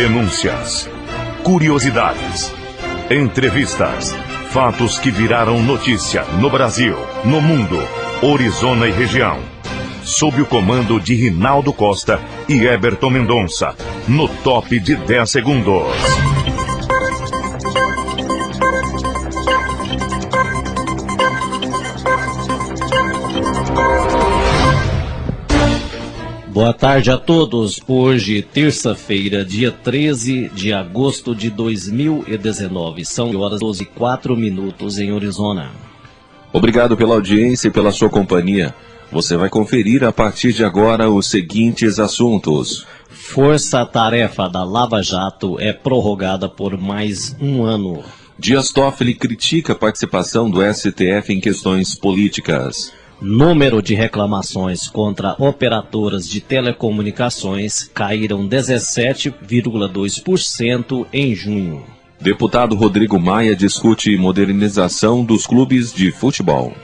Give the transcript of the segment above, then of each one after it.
Denúncias, curiosidades, entrevistas, fatos que viraram notícia no Brasil, no mundo, Orizona e região. Sob o comando de Rinaldo Costa e Heberton Mendonça, no Top de 10 Segundos. Boa tarde a todos. Hoje, terça-feira, dia 13 de agosto de 2019. São horas 12:04 em Orizona. Obrigado pela audiência e pela sua companhia. Você vai conferir a partir de agora os seguintes assuntos. Força-tarefa da Lava Jato é prorrogada por mais um ano. Dias Toffoli critica a participação do STF em questões políticas. Número de reclamações contra operadoras de telecomunicações caíram 17,2% em junho. Deputado Rodrigo Maia discute modernização dos clubes de futebol.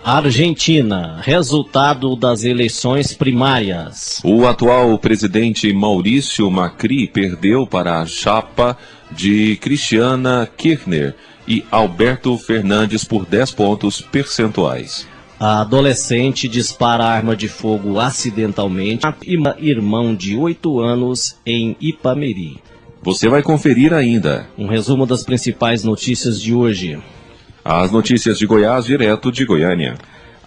Argentina, resultado das eleições primárias. O atual presidente Maurício Macri perdeu para a chapa de Cristina Kirchner e Alberto Fernandes por 10 pontos percentuais. A adolescente dispara arma de fogo acidentalmente e irmão de 8 anos em Ipameri. Você vai conferir ainda. Um resumo das principais notícias de hoje. As notícias de Goiás, direto de Goiânia.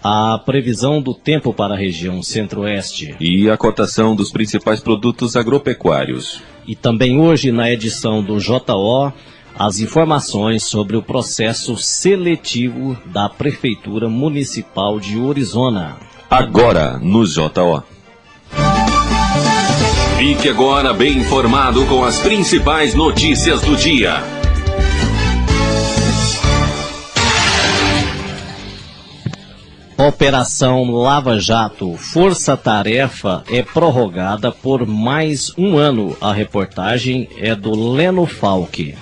A previsão do tempo para a região centro-oeste. E a cotação dos principais produtos agropecuários. E também hoje, na edição do JO, as informações sobre o processo seletivo da Prefeitura Municipal de Orizona. Agora, no JO. Fique agora bem informado com as principais notícias do dia. Operação Lava Jato, Força-Tarefa é prorrogada por mais um ano. A reportagem é do Leno Falck.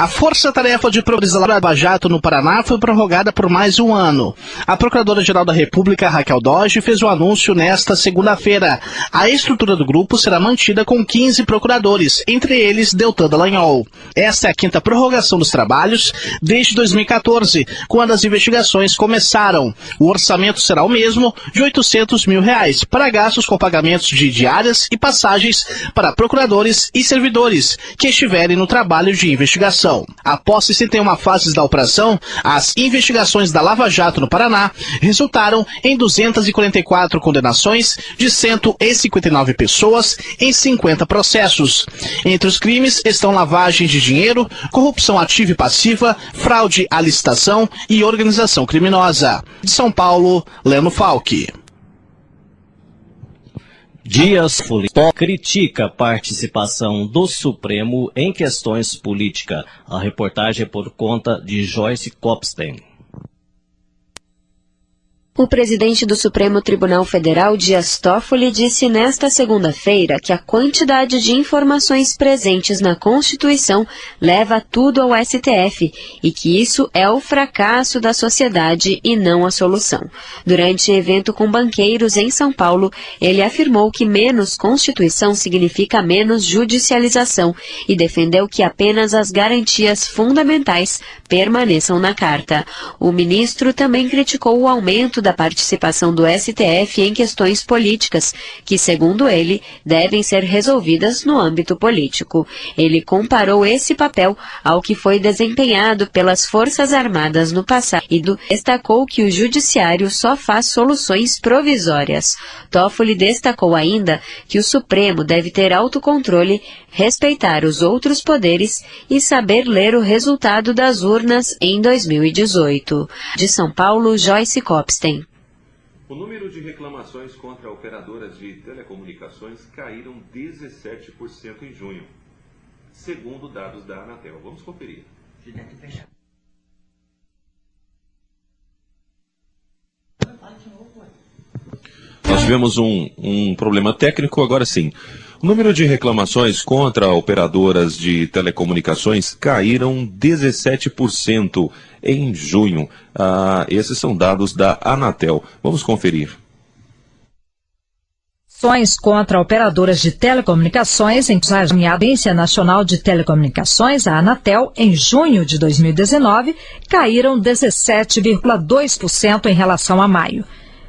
A força-tarefa de priorizar Lava Jato no Paraná foi prorrogada por mais um ano. A Procuradora-Geral da República, Raquel Dodge, fez o anúncio nesta segunda-feira. A estrutura do grupo será mantida com 15 procuradores, entre eles Deltan Dallagnol. Esta é a 5ª prorrogação dos trabalhos desde 2014, quando as investigações começaram. O orçamento será o mesmo, de R$800 mil, para gastos com pagamentos de diárias e passagens para procuradores e servidores que estiverem no trabalho de investigação. Após 61 fases da operação, as investigações da Lava Jato no Paraná resultaram em 244 condenações de 159 pessoas em 50 processos. Entre os crimes estão lavagem de dinheiro, corrupção ativa e passiva, fraude à licitação e organização criminosa. De São Paulo, Leno Falck. Dias Toffoli critica a participação do Supremo em questões políticas. A reportagem é por conta de Joyce Kopstein. O presidente do Supremo Tribunal Federal, Dias Toffoli, disse nesta segunda-feira que a quantidade de informações presentes na Constituição leva tudo ao STF e que isso é o fracasso da sociedade e não a solução. Durante evento com banqueiros em São Paulo, ele afirmou que menos Constituição significa menos judicialização e defendeu que apenas as garantias fundamentais permaneçam na Carta. O ministro também criticou o aumento da participação do STF em questões políticas, que, segundo ele, devem ser resolvidas no âmbito político. Ele comparou esse papel ao que foi desempenhado pelas Forças Armadas no passado e destacou que o Judiciário só faz soluções provisórias. Toffoli destacou ainda que o Supremo deve ter autocontrole, respeitar os outros poderes e saber ler o resultado das urnas em 2018. De São Paulo, Joyce Kopstein. O número de reclamações contra operadoras de telecomunicações caíram 17% em junho, segundo dados da Anatel. Vamos conferir. Nós tivemos um problema técnico, agora sim. O número de reclamações contra operadoras de telecomunicações caíram 17% em junho. Esses são dados da Anatel. Vamos conferir. contra operadoras de telecomunicações em a Agência Nacional de Telecomunicações, a Anatel, em junho de 2019, caíram 17,2% em relação a maio.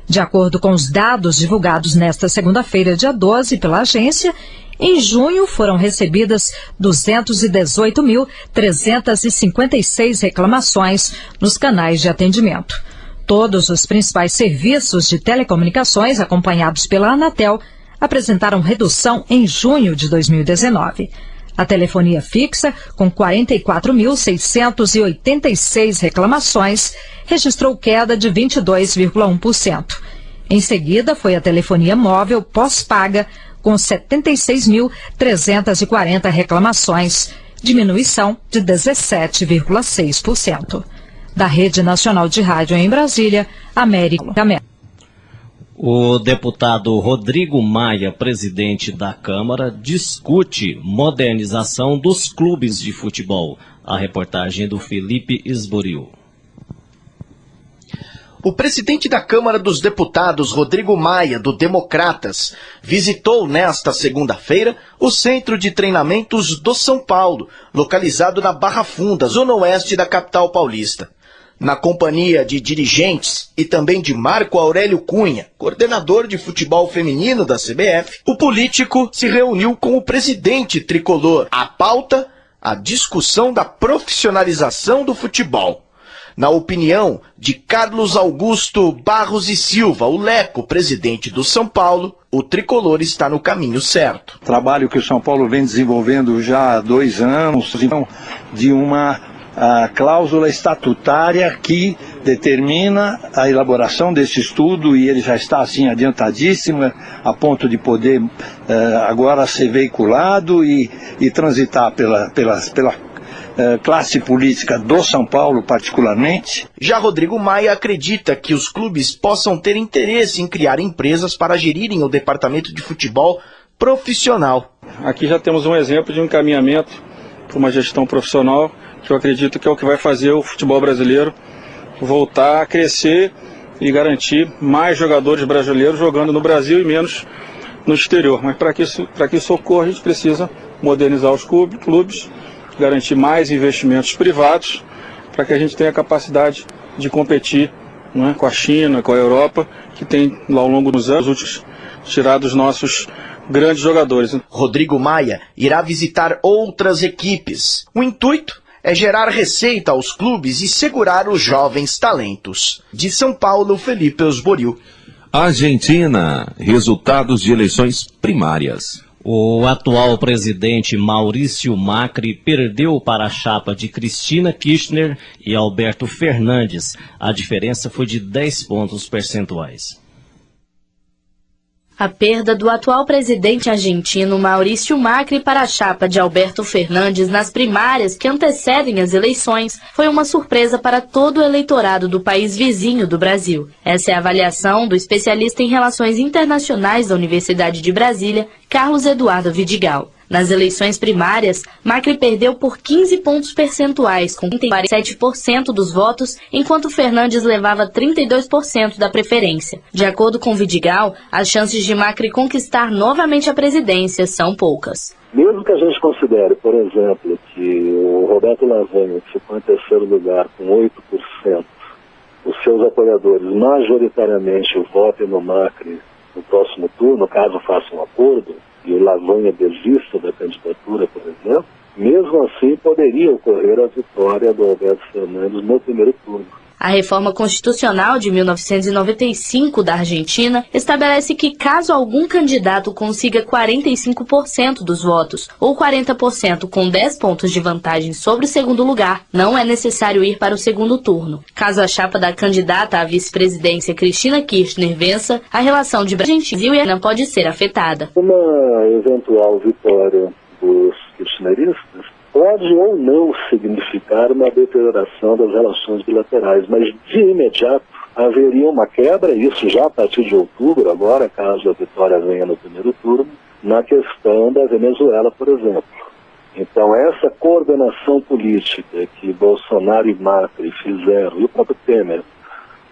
De acordo com os dados divulgados nesta segunda-feira, dia 12, pela agência, em junho foram recebidas 218.356 reclamações nos canais de atendimento. Todos os principais serviços de telecomunicações acompanhados pela Anatel apresentaram redução em junho de 2019. A telefonia fixa, com 44.686 reclamações, registrou queda de 22,1%. Em seguida, foi a telefonia móvel pós-paga, com 76.340 reclamações, diminuição de 17,6%. Da Rede Nacional de Rádio em Brasília, América. O deputado Rodrigo Maia, presidente da Câmara, discute modernização dos clubes de futebol. A reportagem do Felipe Esboril. O presidente da Câmara dos Deputados, Rodrigo Maia, do Democratas, visitou nesta segunda-feira o Centro de Treinamentos do São Paulo, localizado na Barra Funda, zona oeste da capital paulista. Na companhia de dirigentes e também de Marco Aurélio Cunha, coordenador de futebol feminino da CBF, o político se reuniu com o presidente tricolor. A pauta, a discussão da profissionalização do futebol. Na opinião de Carlos Augusto Barros e Silva, o Leco, presidente do São Paulo, o tricolor está no caminho certo. Trabalho que o São Paulo vem desenvolvendo já há 2 anos, de uma cláusula estatutária que determina a elaboração desse estudo, e ele já está assim adiantadíssimo, a ponto de poder agora ser veiculado e transitar pela classe política do São Paulo particularmente. Já Rodrigo Maia acredita que os clubes possam ter interesse em criar empresas para gerirem o departamento de futebol profissional. Aqui já temos um exemplo de um encaminhamento para uma gestão profissional, que eu acredito que é o que vai fazer o futebol brasileiro voltar a crescer e garantir mais jogadores brasileiros jogando no Brasil e menos no exterior. Mas para que isso ocorra, a gente precisa modernizar os clubes, garantir mais investimentos privados, para que a gente tenha a capacidade de competir, né, com a China, com a Europa, que tem, ao longo dos anos últimos, tirado os nossos grandes jogadores. Rodrigo Maia irá visitar outras equipes. O intuito é gerar receita aos clubes e segurar os jovens talentos. De São Paulo, Felipe Esboril. Argentina, resultados de eleições primárias. O atual presidente Maurício Macri perdeu para a chapa de Cristina Kirchner e Alberto Fernandes. A diferença foi de 10 pontos percentuais. A perda do atual presidente argentino Maurício Macri para a chapa de Alberto Fernandes nas primárias que antecedem as eleições foi uma surpresa para todo o eleitorado do país vizinho do Brasil. Essa é a avaliação do especialista em relações internacionais da Universidade de Brasília, Carlos Eduardo Vidigal. Nas eleições primárias, Macri perdeu por 15 pontos percentuais, com 47% dos votos, enquanto Fernandes levava 32% da preferência. De acordo com Vidigal, as chances de Macri conquistar novamente a presidência são poucas. Mesmo que a gente considere, por exemplo, que o Roberto Lavagna, que ficou em terceiro lugar com 8%, os seus apoiadores majoritariamente votem no Macri no próximo turno, caso faça um acordo, e o Lavagna desista da candidatura, por exemplo, mesmo assim poderia ocorrer a vitória do Alberto Fernandes no primeiro turno. A reforma constitucional de 1995 da Argentina estabelece que caso algum candidato consiga 45% dos votos ou 40% com 10 pontos de vantagem sobre o segundo lugar, não é necessário ir para o segundo turno. Caso a chapa da candidata à vice-presidência Cristina Kirchner vença, a relação de Brasil e Argentina pode ser afetada. Uma eventual vitória dos kirchneristas pode ou não significar uma deterioração das relações bilaterais, mas de imediato haveria uma quebra, isso já a partir de outubro, agora, caso a vitória venha no primeiro turno, na questão da Venezuela, por exemplo. Então, essa coordenação política que Bolsonaro e Macri fizeram, e o próprio Temer,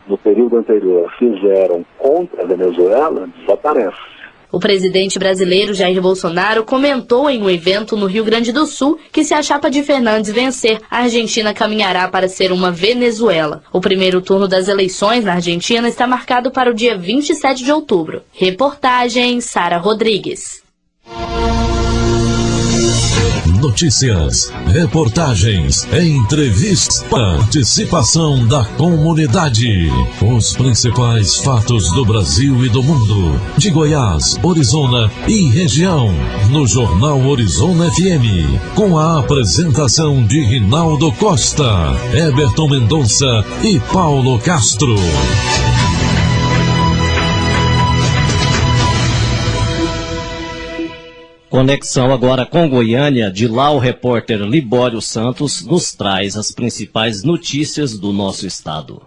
no período anterior, fizeram contra a Venezuela, desaparece. O presidente brasileiro Jair Bolsonaro comentou em um evento no Rio Grande do Sul que se a chapa de Fernandes vencer, a Argentina caminhará para ser uma Venezuela. O primeiro turno das eleições na Argentina está marcado para o dia 27 de outubro. Reportagem Sara Rodrigues. Notícias, reportagens, entrevistas, participação da comunidade. Os principais fatos do Brasil e do mundo, de Goiás, Orizona e região, no Jornal Orizona FM, com a apresentação de Rinaldo Costa, Eberton Mendonça e Paulo Castro. Conexão agora com Goiânia. De lá, o repórter Libório Santos nos traz as principais notícias do nosso estado.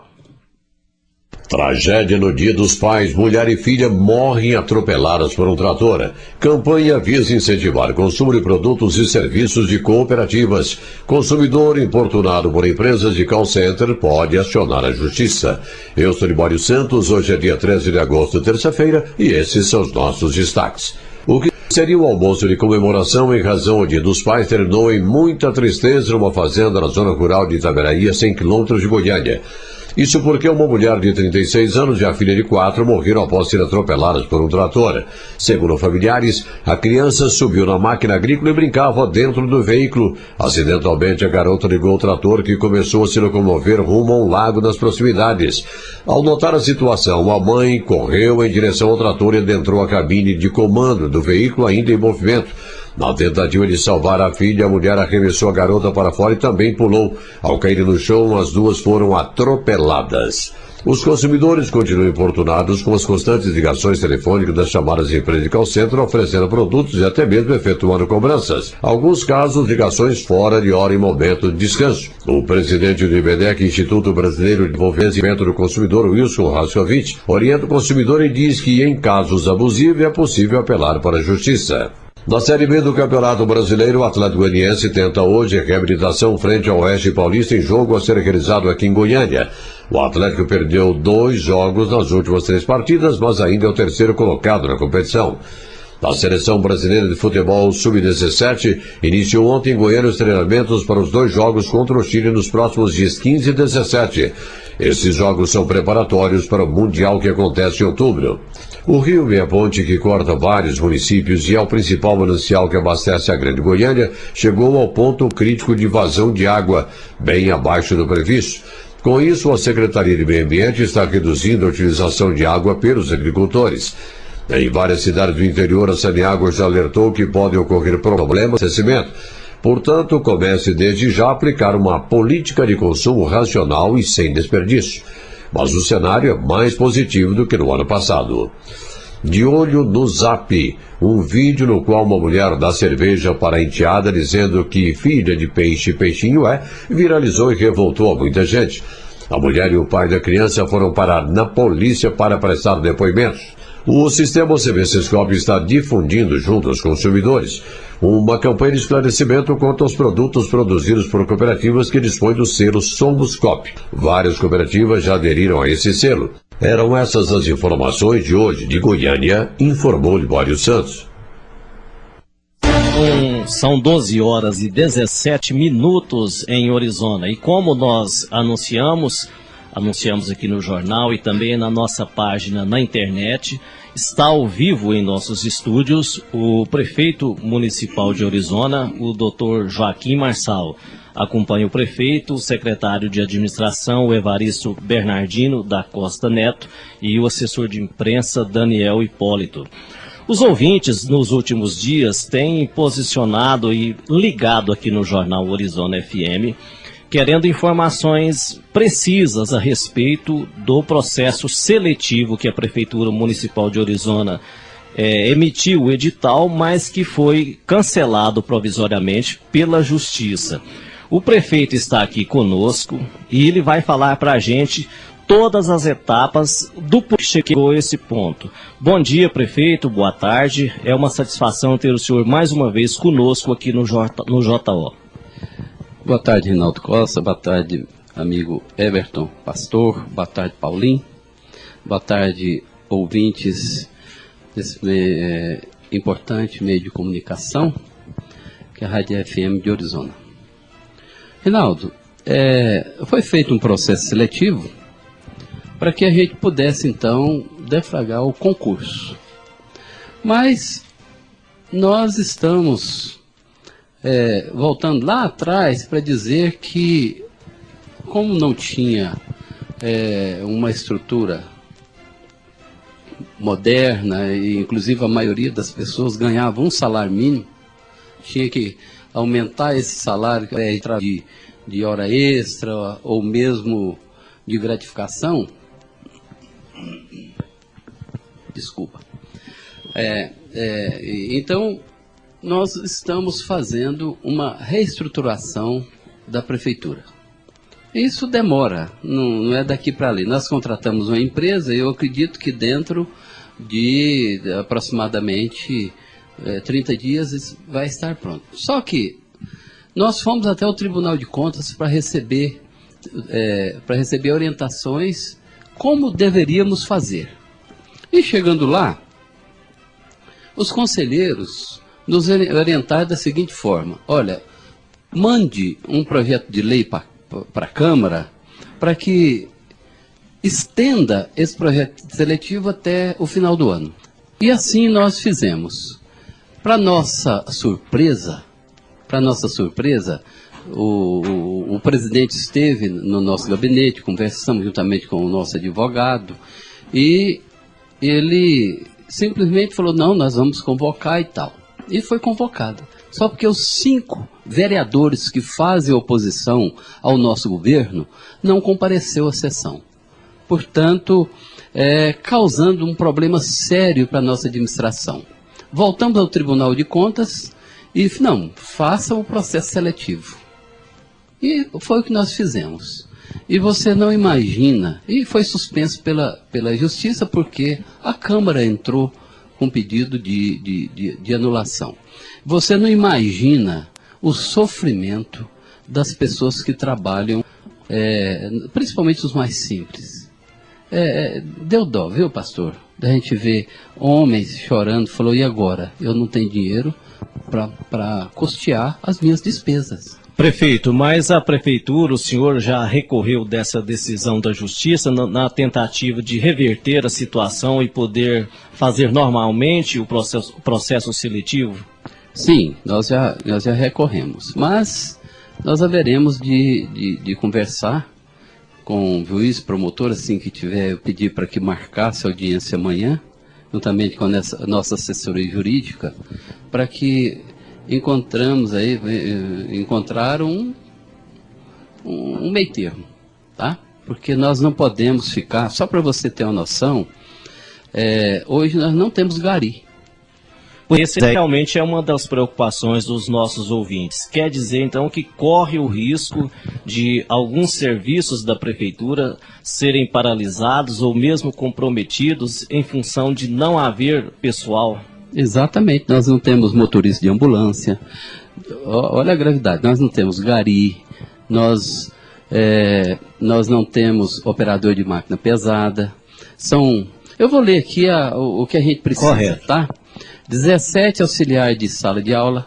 Tragédia no Dia dos Pais. Mulher e filha morrem atropeladas por um trator. Campanha visa incentivar o consumo de produtos e serviços de cooperativas. Consumidor importunado por empresas de call center pode acionar a justiça. Eu sou Libório Santos. Hoje é dia 13 de agosto, terça-feira, e esses são os nossos destaques. O que seria o almoço de comemoração em razão do Dia dos Pais terminou em muita tristeza numa fazenda na zona rural de Itaberaí, a 100 quilômetros de Goiânia. Isso porque uma mulher de 36 anos e a filha de 4 morreram após ser atropeladas por um trator. Segundo familiares, a criança subiu na máquina agrícola e brincava dentro do veículo. Acidentalmente, a garota ligou o trator, que começou a se locomover rumo a um lago nas proximidades. Ao notar a situação, a mãe correu em direção ao trator e adentrou a cabine de comando do veículo ainda em movimento. Na tentativa de salvar a filha, a mulher arremessou a garota para fora e também pulou. Ao cair no chão, as duas foram atropeladas. Os consumidores continuam importunados com as constantes ligações telefônicas das chamadas de empresas de call center, oferecendo produtos e até mesmo efetuando cobranças. Alguns casos, ligações fora de hora e momento de descanso. O presidente do IBDEC, Instituto Brasileiro de Desenvolvimento do Consumidor, Wilson Rascovich, orienta o consumidor e diz que, em casos abusivos, é possível apelar para a justiça. Na Série B do Campeonato Brasileiro, o Atlético Goianiense tenta hoje a reabilitação frente ao Oeste Paulista em jogo a ser realizado aqui em Goiânia. O Atlético perdeu 2 jogos nas últimas 3 partidas, mas ainda é o terceiro colocado na competição. A Seleção Brasileira de Futebol Sub-17 iniciou ontem em Goiânia os treinamentos para os 2 jogos contra o Chile nos próximos dias 15 e 17. Esses jogos são preparatórios para o Mundial que acontece em outubro. O rio é a ponte que corta vários municípios e é o principal manancial que abastece a Grande Goiânia, chegou ao ponto crítico de vazão de água, bem abaixo do previsto. Com isso, a Secretaria de Meio Ambiente está reduzindo a utilização de água pelos agricultores. Em várias cidades do interior, a Saneágua já alertou que podem ocorrer problemas de abastecimento. Portanto, comece desde já a aplicar uma política de consumo racional e sem desperdício. Mas o cenário é mais positivo do que no ano passado. De olho no Zap, um vídeo no qual uma mulher dá cerveja para a enteada dizendo que filha de peixe, peixinho é, viralizou e revoltou a muita gente. A mulher e o pai da criança foram parar na polícia para prestar depoimentos. O sistema CBCSCOP está difundindo junto aos consumidores uma campanha de esclarecimento quanto aos produtos produzidos por cooperativas que dispõem do selo SomosCOP. Várias cooperativas já aderiram a esse selo. Eram essas as informações de hoje de Goiânia, informou Libório Santos. São 12 horas e 17 minutos em Orizona. E como nós anunciamos aqui no jornal e também na nossa página na internet, está ao vivo em nossos estúdios o prefeito municipal de Orizona, o Dr. Joaquim Marçal. Acompanha o prefeito, o secretário de administração, o Evaristo Bernardino da Costa Neto, e o assessor de imprensa, Daniel Hipólito. Os ouvintes, nos últimos dias, têm posicionado e ligado aqui no jornal Orizona FM, querendo informações precisas a respeito do processo seletivo que a Prefeitura Municipal de Orizona emitiu o edital, mas que foi cancelado provisoriamente pela Justiça. O prefeito está aqui conosco e ele vai falar para a gente todas as etapas do porquê chegou a esse ponto. Bom dia, prefeito, boa tarde. É uma satisfação ter o senhor mais uma vez conosco aqui no JO. Boa tarde, Rinaldo Costa. Boa tarde, amigo Eberton Pastor. Boa tarde, Paulinho. Boa tarde, ouvintes desse importante meio de comunicação, que é a Rádio FM de Orizona. Reinaldo, foi feito um processo seletivo para que a gente pudesse, então, deflagrar o concurso. Mas nós estamos voltando lá atrás para dizer que, como não tinha uma estrutura moderna, e inclusive a maioria das pessoas ganhava um salário mínimo, tinha que aumentar esse salário de hora extra ou mesmo de gratificação. Desculpa. Então, nós estamos fazendo uma reestruturação da prefeitura. Isso demora, não é daqui para ali. Nós contratamos uma empresa e eu acredito que dentro de aproximadamente 30 dias isso vai estar pronto. Só que nós fomos até o Tribunal de Contas para receber orientações como deveríamos fazer. E chegando lá, os conselheiros nos orientaram da seguinte forma: olha, mande um projeto de lei para a Câmara para que estenda esse projeto seletivo até o final do ano. E assim nós fizemos. Para nossa surpresa, o presidente esteve no nosso gabinete, conversamos juntamente com o nosso advogado, e ele simplesmente falou: não, nós vamos convocar e tal. E foi convocado. Só porque os 5 vereadores que fazem oposição ao nosso governo não compareceu à sessão. Portanto, causando um problema sério para a nossa administração. Voltamos ao Tribunal de Contas e, não, faça o processo seletivo. E foi o que nós fizemos. E você não imagina, e foi suspenso pela Justiça porque a Câmara entrou com pedido de anulação. Você não imagina o sofrimento das pessoas que trabalham, principalmente os mais simples. Deu dó, viu, pastor? Da gente ver homens chorando, falou: e agora? Eu não tenho dinheiro para custear as minhas despesas. Prefeito, mas a prefeitura, o senhor já recorreu dessa decisão da justiça na tentativa de reverter a situação e poder fazer normalmente o processo seletivo? Sim, nós já recorremos, mas nós haveremos de conversar com o juiz promotor, assim que tiver, eu pedir para que marcasse a audiência amanhã, juntamente com a nossa assessoria jurídica, para que encontrar um meio termo, tá? Porque nós não podemos ficar, só para você ter uma noção, hoje nós não temos gari. Esse realmente é uma das preocupações dos nossos ouvintes. Quer dizer, então, que corre o risco de alguns serviços da prefeitura serem paralisados ou mesmo comprometidos em função de não haver pessoal? Exatamente, nós não temos motorista de ambulância. Olha a gravidade, nós não temos gari, nós não temos operador de máquina pesada. Eu vou ler aqui o que a gente precisa. Correto. Tá? 17 auxiliares de sala de aula.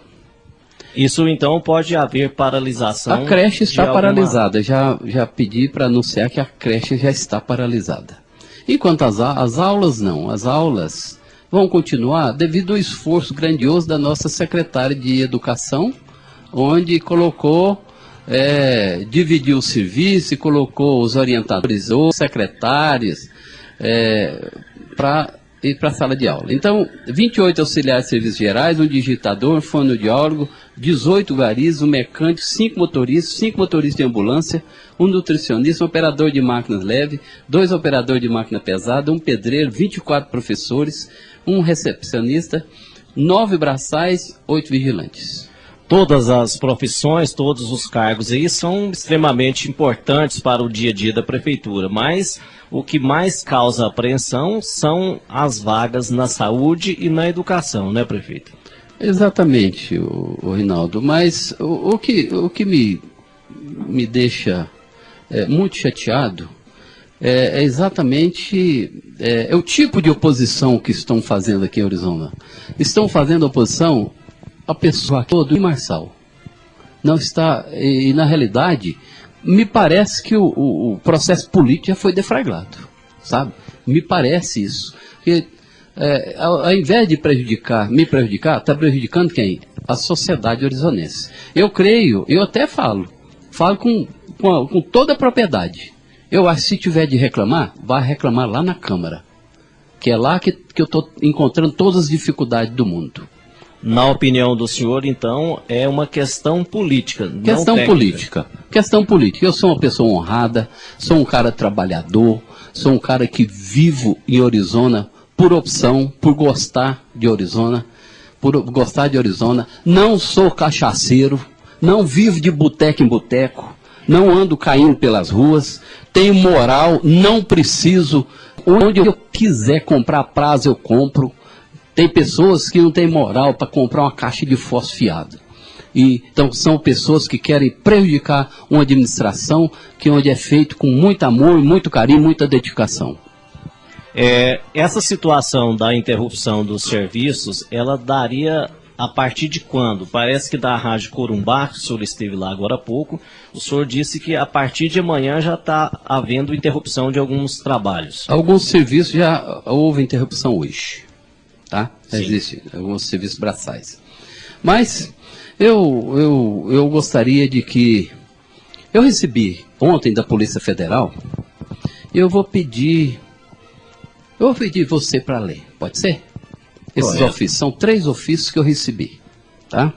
Isso então pode haver paralisação? A creche está paralisada, já pedi para anunciar que a creche já está paralisada. Enquanto as aulas não, as aulas vão continuar devido ao esforço grandioso da nossa secretária de Educação, onde dividiu o serviço e colocou os orientadores, os secretários, para ir para a sala de aula. Então, 28 auxiliares de serviços gerais, um digitador, um fonoaudiólogo, 18 garis, um mecânico, 5 motoristas de ambulância, um nutricionista, um operador de máquinas leve, 2 operadores de máquina pesada, um pedreiro, 24 professores, um recepcionista, 9 braçais, 8 vigilantes. Todas as profissões, todos os cargos aí são extremamente importantes para o dia a dia da prefeitura, mas o que mais causa apreensão são as vagas na saúde e na educação, né, prefeito? Exatamente, o Rinaldo, mas o que me deixa muito chateado é exatamente o tipo de oposição que estão fazendo aqui em Orizona. Estão fazendo oposição a pessoa toda e Marçal. Não está, e na realidade, me parece que o processo político já foi deflagrado, sabe? Me parece isso. Porque, ao invés de me prejudicar, está prejudicando quem? A sociedade orizonense. Eu creio, eu até falo com toda a propriedade. Eu acho que se tiver de reclamar, vai reclamar lá na Câmara. Que é lá que eu estou encontrando todas as dificuldades do mundo. Na opinião do senhor, então, é uma questão política, não técnica. Questão política. Eu sou uma pessoa honrada, sou um cara trabalhador, sou um cara que vivo em Orizona por opção, por gostar de Orizona, Não sou cachaceiro, não vivo de boteco em boteco, não ando caindo pelas ruas, tenho moral, não preciso. Onde eu quiser comprar prazo, eu compro. Tem pessoas que não têm moral para comprar uma caixa de fósforo fiado. Então são pessoas que querem prejudicar uma administração onde é feito com muito amor, muito carinho, muita dedicação. Essa situação da interrupção dos serviços, ela daria a partir de quando? Parece que da Rádio Corumbá, que o senhor esteve lá agora há pouco, o senhor disse que a partir de amanhã já está havendo interrupção de alguns trabalhos. Alguns serviços já houve interrupção hoje, tá? Existem alguns serviços braçais. Mas eu gostaria de que... Eu recebi ontem da Polícia Federal, eu vou pedir você para ler, pode ser? Esses ofícios, são 3 ofícios que eu recebi, tá?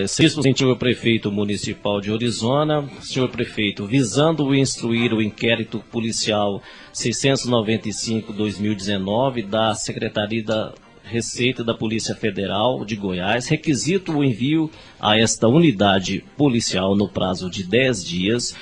Senhor Prefeito Municipal de Orizona, senhor Prefeito, visando instruir o inquérito policial 695/2019 da Secretaria da Receita da Polícia Federal de Goiás, requisito o envio a esta unidade policial no prazo de 10 dias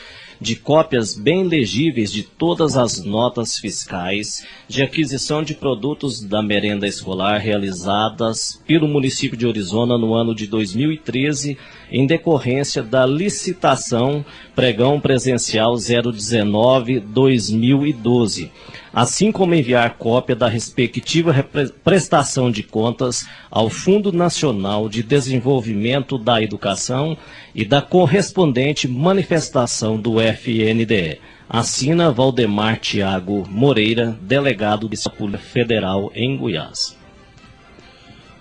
de cópias bem legíveis de todas as notas fiscais de aquisição de produtos da merenda escolar realizadas pelo município de Orizona no ano de 2013, em decorrência da licitação Pregão Presencial 019-2012, assim como enviar cópia da respectiva prestação de contas ao Fundo Nacional de Desenvolvimento da Educação e da correspondente manifestação do FNDE. Assina Valdemar Tiago Moreira, delegado de Polícia Federal em Goiás.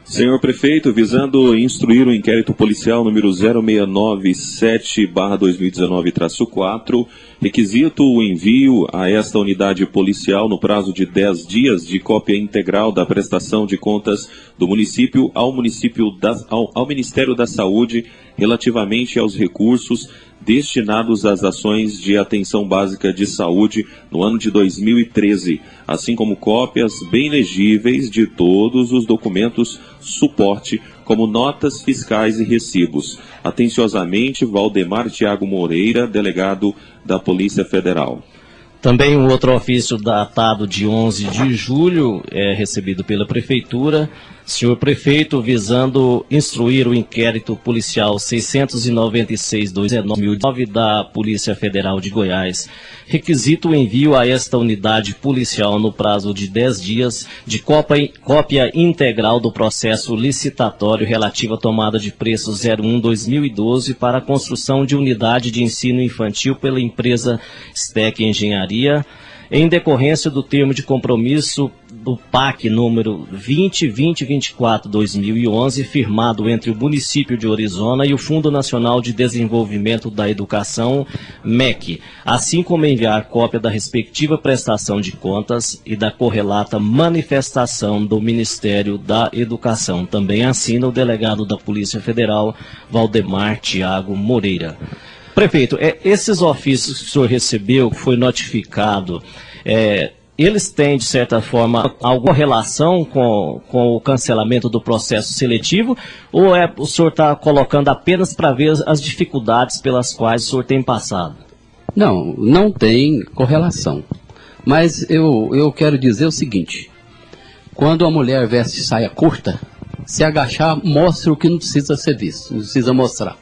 Senhor Prefeito, visando instruir o inquérito policial número 0697/2019-4, requisito o envio a esta unidade policial no prazo de 10 dias de cópia integral da prestação de contas do município ao Ministério da Saúde relativamente aos recursos destinados às ações de atenção básica de saúde no ano de 2013, assim como cópias bem legíveis de todos os documentos suporte, como notas fiscais e recibos. Atenciosamente, Valdemar Tiago Moreira, delegado da Polícia Federal. Também um outro ofício datado de 11 de julho, recebido pela Prefeitura. Senhor Prefeito, visando instruir o inquérito policial 696/2019 da Polícia Federal de Goiás, requisito o envio a esta unidade policial no prazo de 10 dias de cópia integral do processo licitatório relativo à tomada de preço 01/2012 para a construção de unidade de ensino infantil pela empresa STEC Engenharia, em decorrência do termo de compromisso do PAC número 2020-24/2011, firmado entre o município de Orizona e o Fundo Nacional de Desenvolvimento da Educação, MEC, assim como enviar cópia da respectiva prestação de contas e da correlata manifestação do Ministério da Educação. Também assina o delegado da Polícia Federal, Valdemar Tiago Moreira. Prefeito, esses ofícios que o senhor recebeu, que foi notificado, eles têm, de certa forma, alguma relação com o cancelamento do processo seletivo, ou o senhor está colocando apenas para ver as dificuldades pelas quais o senhor tem passado? Não, não tem correlação. Mas eu quero dizer o seguinte: quando a mulher veste saia curta, se agachar, mostra o que não precisa ser visto, não precisa mostrar.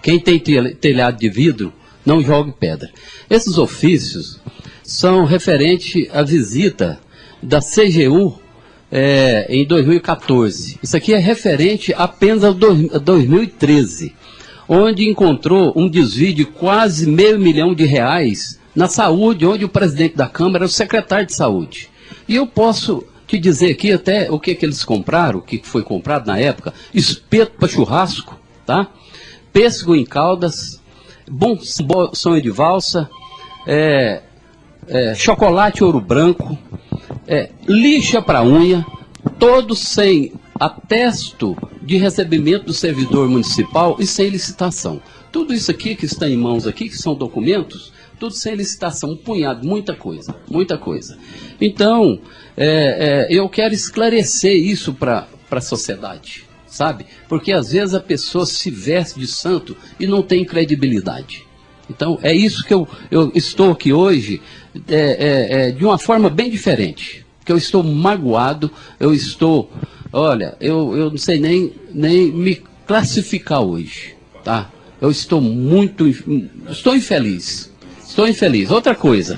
Quem tem telhado de vidro não jogue pedra. Esses ofícios são referentes à visita da CGU em 2014. Isso aqui é referente apenas a 2013, onde encontrou um desvio de quase R$500 milhão na saúde, onde o presidente da Câmara era o secretário de saúde. E eu posso te dizer aqui até o que eles compraram, o que foi comprado na época: espeto para churrasco, tá? Pêssego em caldas, bom sonho de valsa, chocolate ouro branco, lixa para unha, todos sem atesto de recebimento do servidor municipal e sem licitação. Tudo isso aqui que está em mãos aqui, que são documentos, tudo sem licitação, um punhado, muita coisa, muita coisa. Então, eu quero esclarecer isso para a sociedade, sabe? Porque às vezes a pessoa se veste de santo e não tem credibilidade. Então, é isso que eu estou aqui hoje, de uma forma bem diferente. Que eu estou magoado, eu estou... Olha, eu não sei nem me classificar hoje, tá? Eu estou estou infeliz. Estou infeliz. Outra coisa,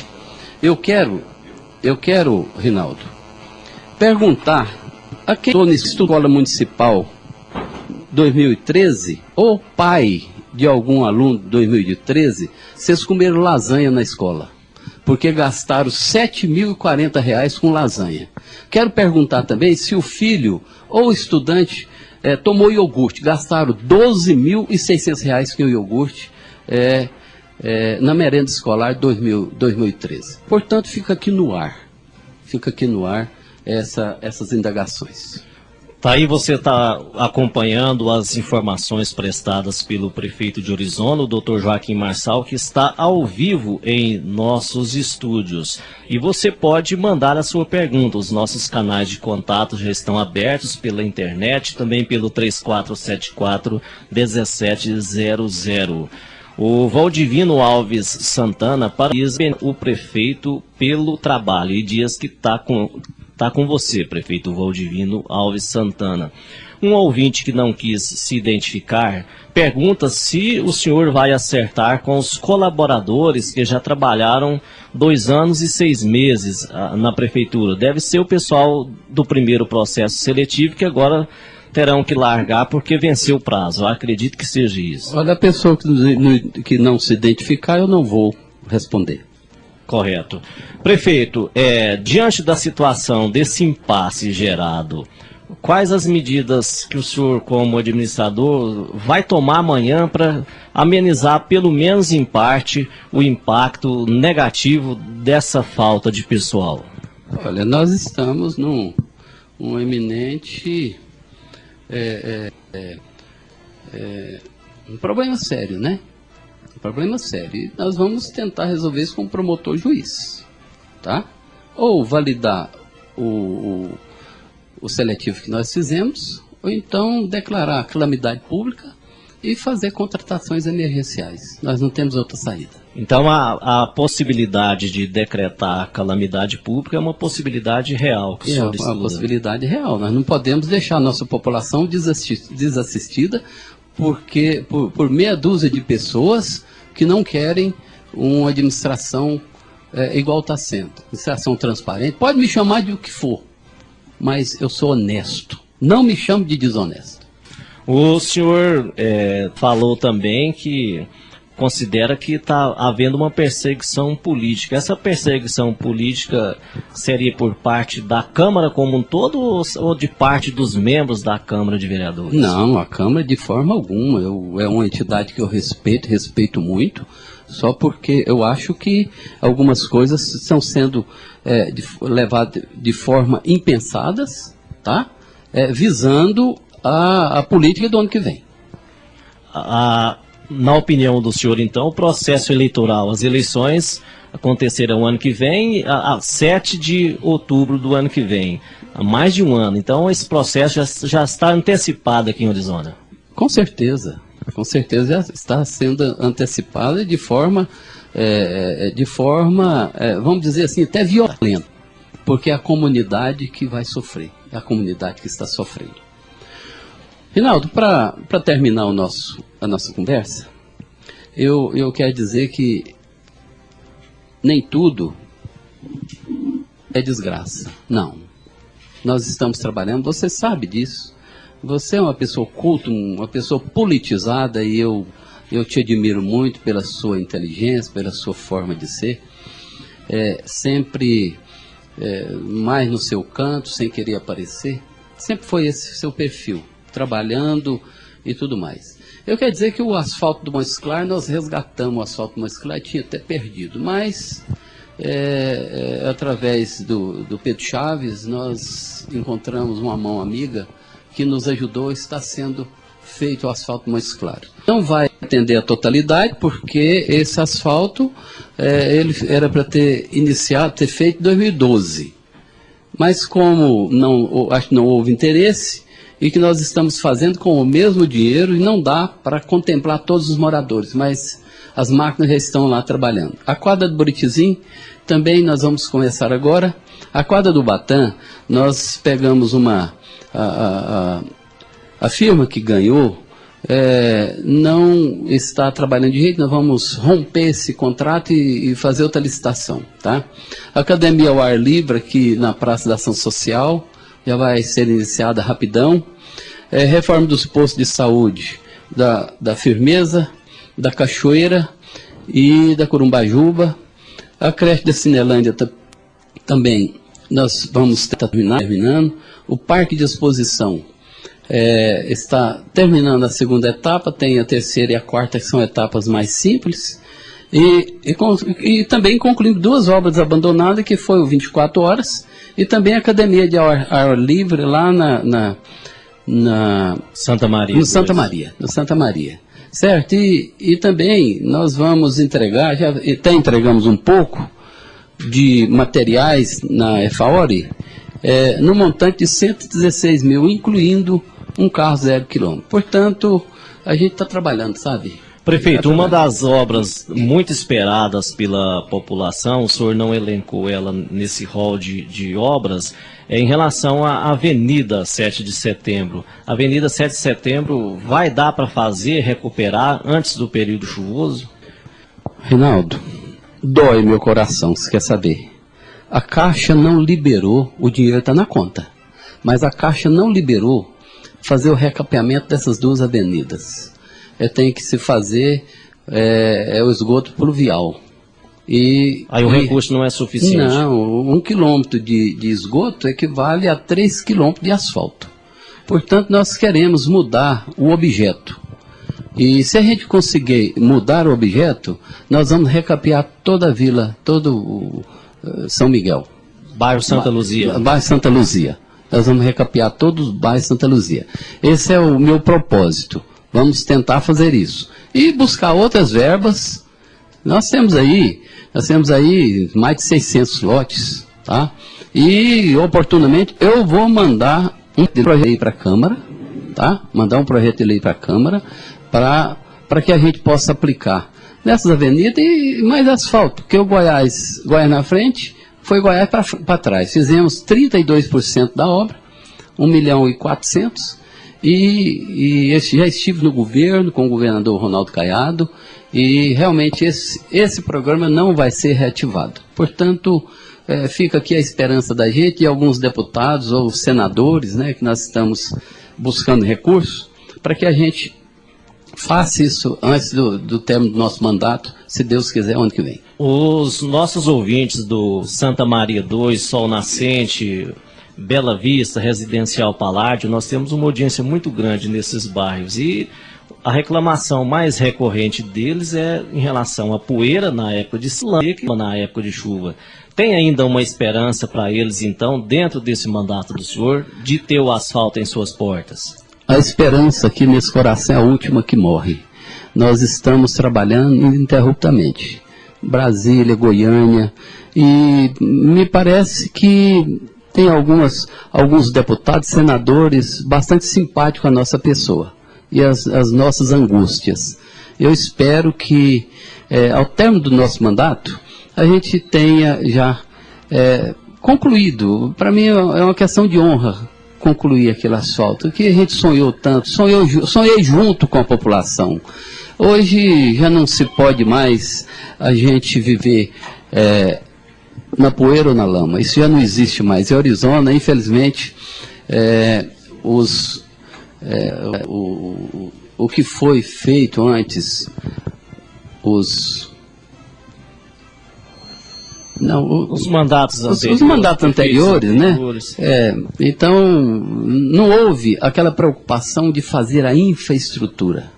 eu quero, Rinaldo, perguntar a quem estou na escola municipal 2013, ou pai de algum aluno de 2013, vocês comeram lasanha na escola, porque gastaram R$7.040 com lasanha. Quero perguntar também se o filho ou estudante tomou iogurte, gastaram R$12.600 com o iogurte na merenda escolar 2013. Portanto, fica aqui no ar essas indagações. Tá aí, você está acompanhando as informações prestadas pelo prefeito de Orizona, o Dr. Joaquim Marçal, que está ao vivo em nossos estúdios. E você pode mandar a sua pergunta. Os nossos canais de contato já estão abertos pela internet, também pelo 3474-1700. O Valdivino Alves Santana parabeniza o prefeito pelo trabalho e diz que está com você, prefeito Valdivino Alves Santana. Um ouvinte que não quis se identificar pergunta se o senhor vai acertar com os colaboradores que já trabalharam 2 anos e 6 meses na prefeitura. Deve ser o pessoal do primeiro processo seletivo que agora terão que largar porque venceu o prazo. Eu acredito que seja isso. Olha, a pessoa que não se identificar, eu não vou responder. Correto. Prefeito, diante da situação desse impasse gerado, quais as medidas que o senhor, como administrador, vai tomar amanhã para amenizar, pelo menos em parte, o impacto negativo dessa falta de pessoal? Olha, nós estamos num eminente... um problema sério, né? Um problema sério. E nós vamos tentar resolver isso com o promotor juiz, tá? Ou validar o seletivo que nós fizemos, ou então declarar a calamidade pública e fazer contratações emergenciais. Nós não temos outra saída. Então a possibilidade de decretar a calamidade pública é uma possibilidade real que o senhor estuda. É uma possibilidade real. Nós não podemos deixar a nossa população desassistida porque por meia dúzia de pessoas que não querem uma administração igual está sendo. Administração transparente. Pode me chamar de o que for, mas eu sou honesto. Não me chame de desonesto. O senhor falou também que considera que está havendo uma perseguição política. Essa perseguição política seria por parte da Câmara como um todo ou de parte dos membros da Câmara de Vereadores? Não, a Câmara de forma alguma. É uma entidade que eu respeito muito, só porque eu acho que algumas coisas estão sendo levadas de forma impensadas, tá? Visando a política do ano que vem. Na opinião do senhor, então, o processo eleitoral, as eleições acontecerão ano que vem, a 7 de outubro do ano que vem, há mais de um ano. Então, esse processo já está antecipado aqui em Orizona. Com certeza já está sendo antecipada de forma, vamos dizer assim, até violenta, porque é a comunidade que vai sofrer, é a comunidade que está sofrendo. Rinaldo, para terminar a nossa conversa, eu quero dizer que nem tudo é desgraça. Não. Nós estamos trabalhando, você sabe disso. Você é uma pessoa culta, uma pessoa politizada, e eu te admiro muito pela sua inteligência, pela sua forma de ser. Sempre mais no seu canto, sem querer aparecer. Sempre foi esse seu perfil, trabalhando e tudo mais. Eu quero dizer que o asfalto do Montes Claros, nós resgatamos o asfalto do Montes Claros, tinha até perdido, mas através do Pedro Chaves, nós encontramos uma mão amiga que nos ajudou, está sendo feito o asfalto do Montes Claros. Não vai atender a totalidade, porque esse asfalto ele era para ter feito em 2012. Mas como acho que não houve interesse, e que nós estamos fazendo com o mesmo dinheiro, e não dá para contemplar todos os moradores, mas as máquinas já estão lá trabalhando. A quadra do Buritizinho, também nós vamos começar agora. A quadra do Batã, nós pegamos a firma que ganhou, não está trabalhando direito, nós vamos romper esse contrato e fazer outra licitação, tá? A Academia ao Ar Livre, aqui na Praça da Ação Social, já vai ser iniciada rapidão. Reforma dos postos de saúde da Firmeza, da Cachoeira e da Corumbajuba. A creche da Cinelândia também nós vamos estar terminando. O Parque de Exposição está terminando a segunda etapa, tem a terceira e a quarta, que são etapas mais simples. E também concluindo 2 obras abandonadas, que foi o 24 Horas, e também a Academia de Ar Livre lá na Santa Maria. No Santa Maria. Certo? E também nós vamos entregar, já até entregamos um pouco de materiais na EFAORI, no montante de 116 mil, incluindo um carro 0 km. Portanto, a gente está trabalhando, sabe? Prefeito, uma das obras muito esperadas pela população, o senhor não elencou ela nesse rol de obras, em relação à Avenida 7 de Setembro. A Avenida 7 de Setembro vai dar para recuperar antes do período chuvoso? Reinaldo, dói meu coração, se quer saber. A Caixa não liberou, o dinheiro está na conta, mas a Caixa não liberou fazer o recapeamento dessas 2 avenidas. Tem que se fazer o esgoto pluvial. Aí o recurso não é suficiente? Não, 1 quilômetro de esgoto equivale a 3 quilômetros de asfalto. Portanto, nós queremos mudar o objeto. E se a gente conseguir mudar o objeto, nós vamos recapear toda a vila, todo o São Miguel. Bairro Santa Luzia. Bairro Santa Luzia. Nós vamos recapear todos os bairros Santa Luzia. Esse é o meu propósito. Vamos tentar fazer isso. E buscar outras verbas. Nós temos aí mais de 600 lotes, tá? E, oportunamente, eu vou mandar um projeto de lei para a Câmara, tá? Mandar um projeto de lei para a Câmara, para que a gente possa aplicar nessas avenidas e mais asfalto. Porque o Goiás na frente, foi Goiás para trás. Fizemos 32% da obra, 1.400.000. E já estive no governo com o governador Ronaldo Caiado, e realmente esse programa não vai ser reativado. Portanto, fica aqui a esperança da gente e alguns deputados ou senadores, né, que nós estamos buscando recursos, para que a gente faça isso antes do término do nosso mandato, se Deus quiser, ano que vem. Os nossos ouvintes do Santa Maria 2, Sol Nascente, Bela Vista, Residencial Paládio, nós temos uma audiência muito grande nesses bairros, e a reclamação mais recorrente deles é em relação à poeira na época de seca, na época de chuva. Tem ainda uma esperança para eles, então, dentro desse mandato do senhor, de ter o asfalto em suas portas? A esperança aqui nesse coração é a última que morre. Nós estamos trabalhando ininterruptamente. Brasília, Goiânia, e me parece que tem alguns deputados, senadores bastante simpáticos à nossa pessoa e às nossas angústias. Eu espero que, ao término do nosso mandato, a gente tenha já concluído. Para mim é uma questão de honra concluir aquele asfalto, que a gente sonhou tanto, sonhei junto com a população. Hoje já não se pode mais a gente viver na poeira ou na lama, isso já não existe mais. Em Orizona, infelizmente, o que foi feito antes, os mandatos anteriores. Os mandatos anteriores, né? Então, não houve aquela preocupação de fazer a infraestrutura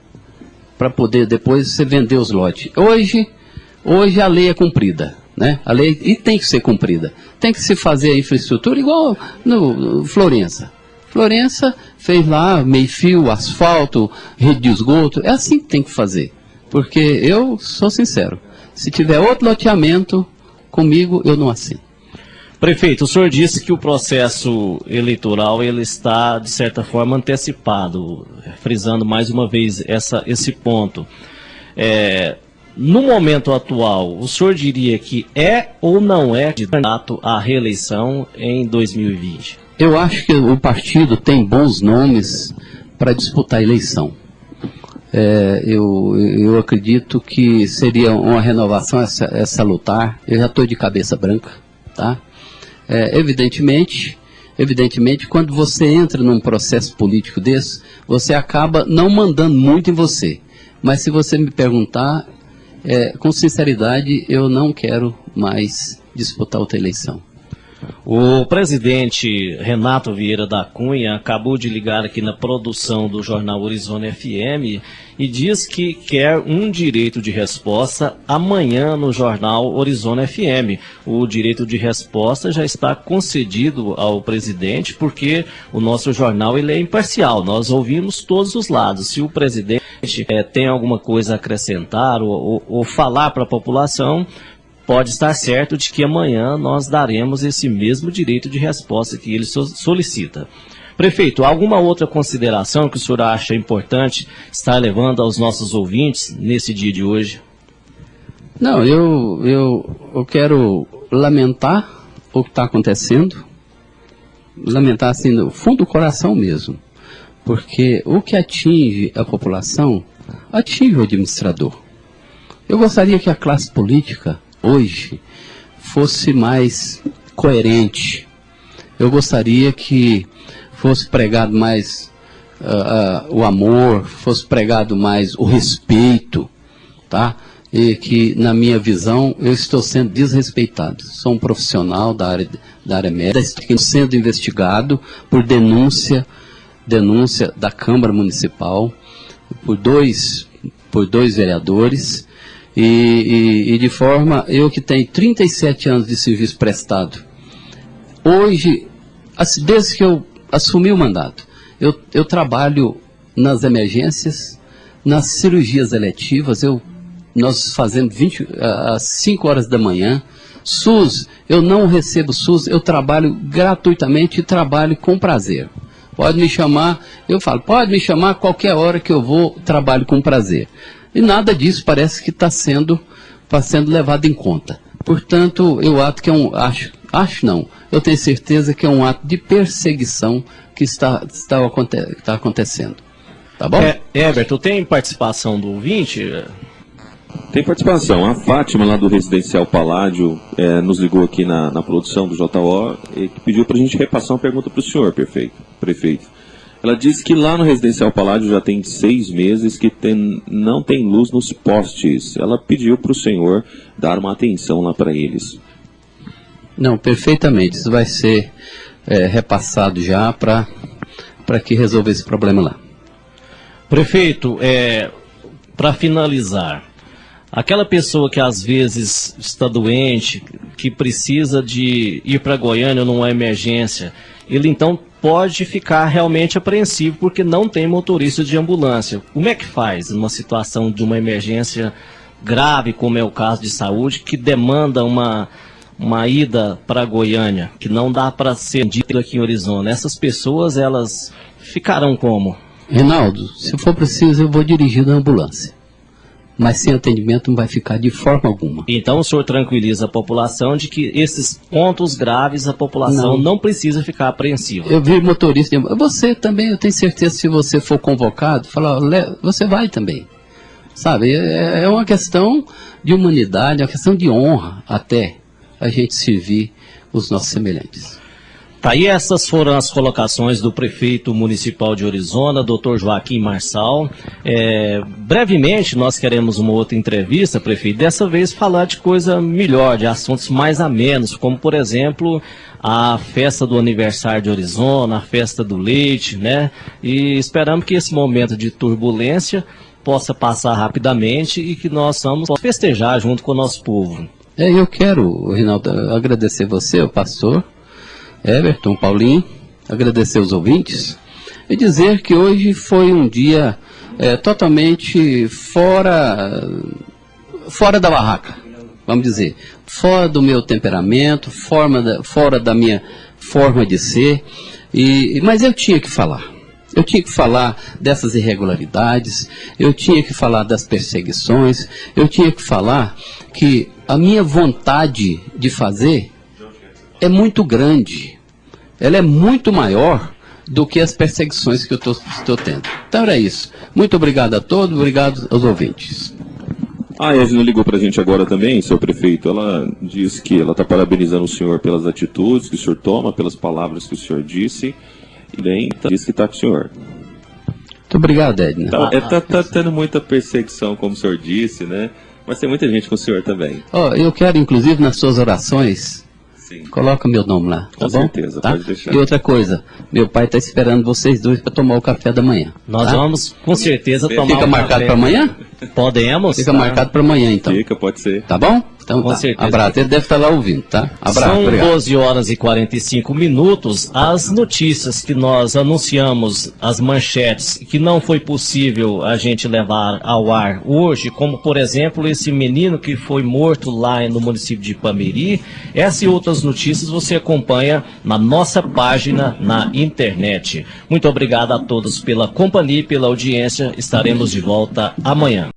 para poder depois você vender os lotes. Hoje a lei é cumprida, né? A lei e tem que ser cumprida. Tem que se fazer a infraestrutura igual no Florença. Florença fez lá meio-fio, asfalto, rede de esgoto. É assim que tem que fazer. Porque eu sou sincero, se tiver outro loteamento, comigo eu não assino. Prefeito, o senhor disse que o processo eleitoral ele está, de certa forma, antecipado, frisando mais uma vez esse ponto. No momento atual, o senhor diria que é ou não é candidato à reeleição em 2020? Eu acho que o partido tem bons nomes para disputar a eleição. Eu acredito que seria uma renovação essa lutar. Eu já estou de cabeça branca, tá? Evidentemente, quando você entra num processo político desse, você acaba não mandando muito em você. Mas se você me perguntar, com sinceridade, eu não quero mais disputar outra eleição. O presidente Renato Vieira da Cunha acabou de ligar aqui na produção do jornal Orizona FM e diz que quer um direito de resposta amanhã no jornal Orizona FM. O direito de resposta já está concedido ao presidente porque o nosso jornal ele é imparcial, nós ouvimos todos os lados. Se o presidente tem alguma coisa a acrescentar ou falar para a população, pode estar certo de que amanhã nós daremos esse mesmo direito de resposta que ele solicita. Prefeito, alguma outra consideração que o senhor acha importante estar levando aos nossos ouvintes nesse dia de hoje? Não, eu quero lamentar o que está acontecendo, lamentar assim no fundo do coração mesmo, porque o que atinge a população, atinge o administrador. Eu gostaria que a classe política hoje fosse mais coerente. Eu gostaria que fosse pregado mais o amor, fosse pregado mais o respeito, tá? E que, na minha visão, eu estou sendo desrespeitado. Sou um profissional da área médica, estou sendo investigado por denúncia da Câmara Municipal, por dois vereadores, e de forma, eu que tenho 37 anos de serviço prestado, hoje, desde que eu assumi o mandato, eu trabalho nas emergências, nas cirurgias eletivas, nós fazemos às 5 horas da manhã, SUS, eu não recebo SUS, eu trabalho gratuitamente e trabalho com prazer. Pode me chamar, eu falo, pode me chamar a qualquer hora que eu vou, trabalho com prazer. E nada disso parece que está sendo levado em conta. Portanto, eu acho que eu tenho certeza que é um ato de perseguição que está acontecendo. Tá bom? Everton, tem participação do ouvinte? Tem participação. A Fátima, lá do Residencial Paládio, nos ligou aqui na produção do JO e pediu para a gente repassar uma pergunta para o senhor, prefeito. Ela disse que lá no Residencial Paládio já tem 6 meses que não tem luz nos postes. Ela pediu para o senhor dar uma atenção lá para eles. Não, perfeitamente. Isso vai ser repassado já para que resolva esse problema lá. Prefeito, para finalizar, aquela pessoa que às vezes está doente, que precisa de ir para Goiânia numa emergência, ele então pode ficar realmente apreensivo porque não tem motorista de ambulância. Como é que faz numa situação de uma emergência grave, como é o caso de saúde, que demanda uma ida para Goiânia, que não dá para ser dito aqui em Orizona? Essas pessoas, elas ficarão como? Reinaldo, se for preciso, eu vou dirigir na ambulância. mas sem atendimento não vai ficar de forma alguma. Então o senhor tranquiliza a população de que esses pontos graves a população não precisa ficar apreensiva. Eu vi motorista, você também, eu tenho certeza, se você for convocado, você vai também. Sabe, é uma questão de humanidade, é uma questão de honra até a gente servir os nossos semelhantes. Tá aí, essas foram as colocações do prefeito municipal de Orizona, Dr. Joaquim Marçal. Brevemente, nós queremos uma outra entrevista, prefeito, dessa vez falar de coisa melhor, de assuntos mais amenos, como, por exemplo, a festa do aniversário de Orizona, a festa do leite, né? E esperamos que esse momento de turbulência possa passar rapidamente e que nós vamos festejar junto com o nosso povo. Eu quero, Rinaldo, agradecer você, o pastor Everton, Paulinho, agradecer os ouvintes e dizer que hoje foi um dia totalmente fora da barraca, vamos dizer, fora do meu temperamento, fora da minha forma de ser, mas eu tinha que falar. Eu tinha que falar dessas irregularidades, eu tinha que falar das perseguições, eu tinha que falar que a minha vontade de fazer é muito grande. Ela é muito maior do que as perseguições que eu estou tendo. Então era isso. Muito obrigado a todos, obrigado aos ouvintes. A Edna ligou para a gente agora também, seu prefeito. Ela diz que ela está parabenizando o senhor pelas atitudes que o senhor toma, pelas palavras que o senhor disse. E bem, diz que está com o senhor. Muito obrigado, Edna. Tá tendo muita perseguição, como o senhor disse, né? Mas tem muita gente com o senhor também. Eu quero, inclusive, nas suas orações, coloca meu nome lá, tá bom? Com certeza, tá? Pode deixar. E outra coisa, meu pai está esperando vocês dois para tomar o café da manhã. Nós vamos, com certeza, tomar Fica marcado para amanhã? Podemos. Fica marcado para amanhã, então. Fica, pode ser. Tá bom? Então com certeza. Abraço, ele deve estar lá ouvindo, tá? Abraço, São obrigado. 12 horas e 45 minutos. As notícias que nós anunciamos, as manchetes, que não foi possível a gente levar ao ar hoje, como, por exemplo, esse menino que foi morto lá no município de Ipameri. Essas e outras notícias você acompanha na nossa página na internet. Muito obrigado a todos pela companhia e pela audiência. Estaremos de volta amanhã.